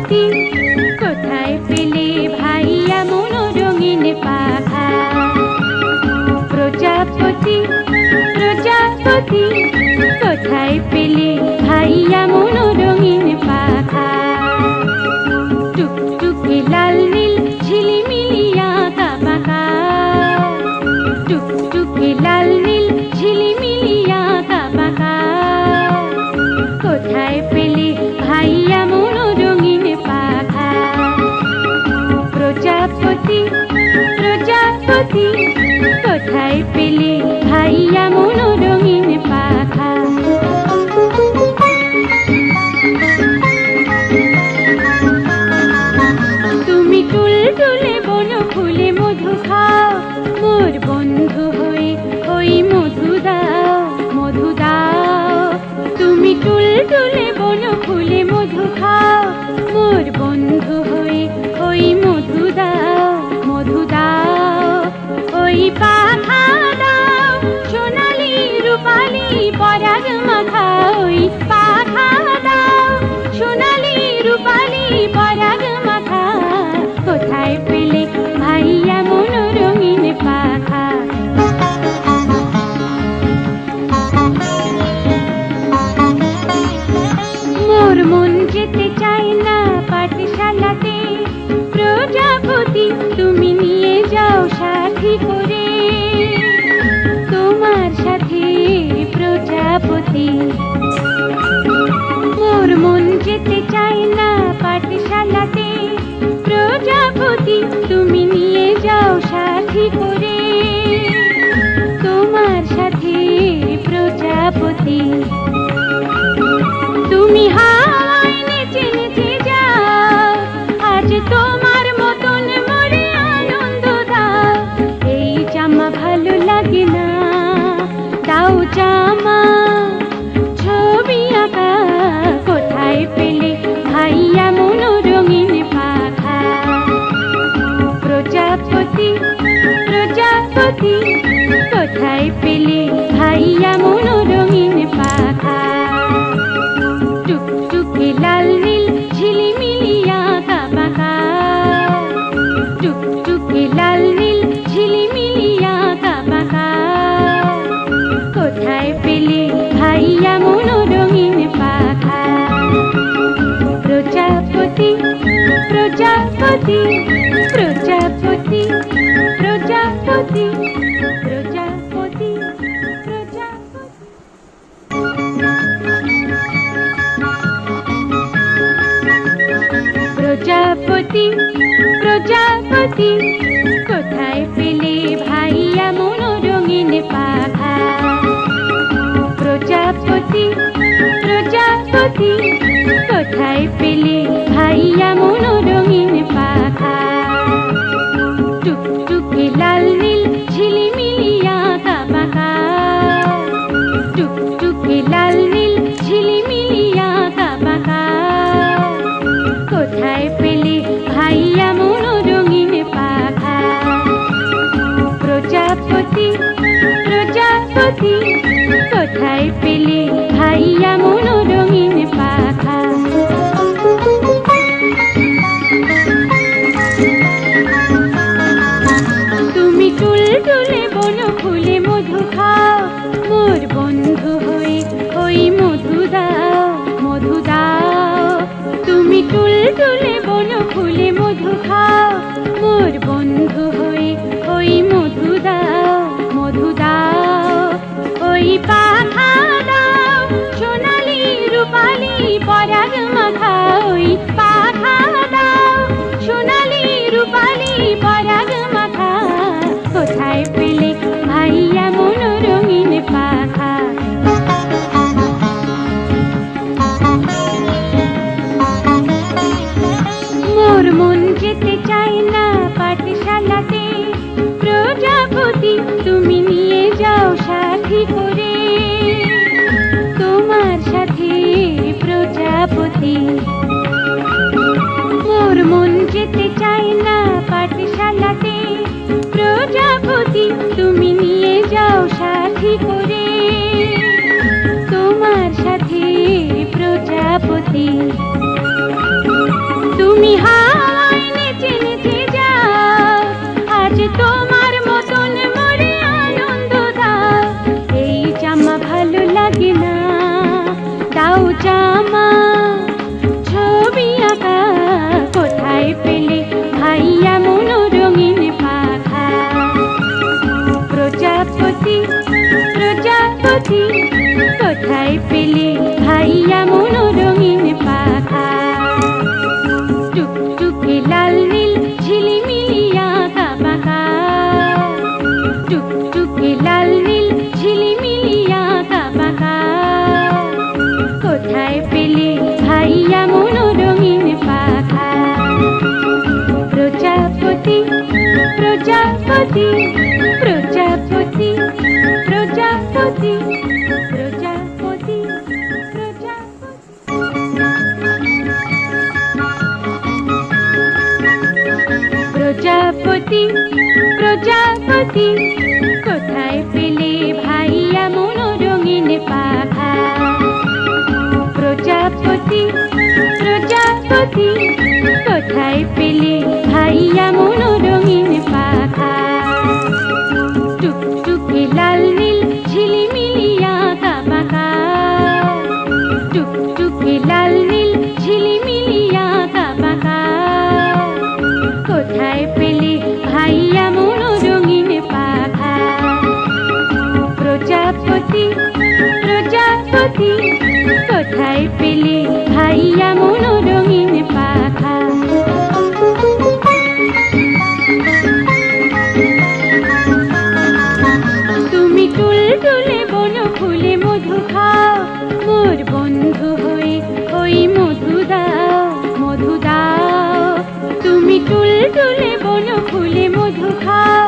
প্রজাপতি কোথায় পেলে ভাই এমন রঙিন পাখা? প্রজাপতি প্রজাপতি কোথায় পেলে ভাই এমন রঙিন পাখা? টুকটুকে লাল নীল ঝিলিমিলি আঁকা বাঁকা, টুকটুকে লাল নীল ঝিলিমিলি আঁকা বাঁকা, কোথায় পেলে ভাই এমন রঙিন পাখা? প্রজাপতি প্রজাপতি কোথায় পেলে ভাই এমন রঙিন পাখা? তুমি টুলটুলে বন ফুলে মধু খাও, মোর বন্ধু হয়ে ওই মধু দাও, মধু দাও। তুমি টুলটুলে বন ফুলে মধু খাও, মোর বন্ধু হয়ে ওই মধু দাও, মধু দাও। ওই পাখা দাও সোনালি রূপালি পরাগ মাখা, ওই পাখা দাও সোনালি রূপালি পরাগ মাখা, কোথায় পেলে ভাই এমন রঙিন পাখা? মোর মন যেতে চায় না পাঠশালাতে, প্রজাপতি তুমি নিয়ে যাও সাথী করে, তোমার সাথে প্রজাপতি। মোর মন যেতে চায় না পাঠশালাতে, প্রজাপতি তুমি নিয়ে যাও সাথী করে, তোমার সাথে প্রজাপতি। তুমি হাওয়ায় নেচে নেচে যাও, আজ তোমার মতন মরে আনন্দ দাও। এই জামা ভালো লাগে না, দাও জামা ছবি আঁকা, কোথায় পেলে ভাই এমন রঙিন পাখা? প্রজাপতি প্রজাপতি কোথায় পেলে ভাই এমন রঙিন পাখা? টুকটুকে লাল নীল ঝিলিমিলি আঁকা বাঁকা, টুকটুকে লাল নীল ঝিলিমিলি আঁকা বাঁকা, কোথায় পেলে ভাই এমন রঙিন পাখা? প্রজাপতি প্রজাপতি প্রজাপতি প্রজাপতি প্রজাপতি প্রজাপতি প্রজাপতি কোথায় পেলে ভাই এমন রঙিন পাখা? প্রজাপতি প্রজাপতি কোথায় পেলে ভাই এমন রঙিন পাখা? টুকটুকে লাল নীল ঝিলিমিলি আঁকা বাঁকা, টুকটুকে লাল নীল ঝিলিমিলি আঁকা বাঁকা, কোথায় পেলে ভাই এমন রঙিন পাখা? প্রজাপতি প্রজাপতি কোথায় পেলে ভাই এমন রঙিন পাখা? তুমি টুলটুলে বন ফুলে মধু খাও, মোর বন্ধু হয়ে ওই মধু দাও, মধু দাও। তুমি টুলটুলে বন ফুলে মধু খাও, মোর বন্ধু হয়ে ওই মধু দাও, মধু দাও। ওই পাখা দাও সোনালি রূপালি পরাগ মাখা, ওই পাখা দাও সোনালি রূপালি পরাগ মাখা, কোথায় পেলে ভাই এমন রঙিন পাখা? মোর মন যেতে চায় না পাঠশালাতে, প্রজাপতি তুমি নিয়ে যাও সাথী করে, তোমার সাথে প্রজাপতি। মোর মন যেতে চায় না পাঠশালাতে, প্রজাপতি তুমি নিয়ে যাও সাথী করে, তোমার সাথে প্রজাপতি। প্রজাপতি প্রজাপতি কোথায় পেলে ভাইয়া মনোরঙিন পাখা টুকটুকে লাল নীল ঝিলিমিলি আঁকা বাঁকা টুকটুকে লাল নীল ঝিলিমিলি আঁকা বাঁকা কোথায় পেলে ভাইয়া মনোরঙিন পাখা প্রজাপতি প্রজাপতি প্রজাপতি প্রজাপতি প্রজাপতি প্রজাপতি প্রজাপতি কোথায় পেলে ভাইয়া মনোরঙিন পাখা প্রজাপতি প্রজাপতি কোথায় পেলে ভাইয়া মনোরঙিন পাখা টুকটুকে লাল নীল ঝিলিমিলি আঁকা বাঁকা টুকটুকে লাল নীল ঝিলিমিলি আঁকা বাঁকা কোথায় পেলে ভাইয়া মনোরঙিন পাখা প্রজাপতি প্রজাপতি কোথায় পেলে ভাইয়া মনোরঙিন পাখা তুমি টুলটুলে বন ফুলে মধু খাও মোর বন্ধু হয়ে ওই মধু দাও মধু দাও তুমি টুলটুলে বন ফুলে মধু খাও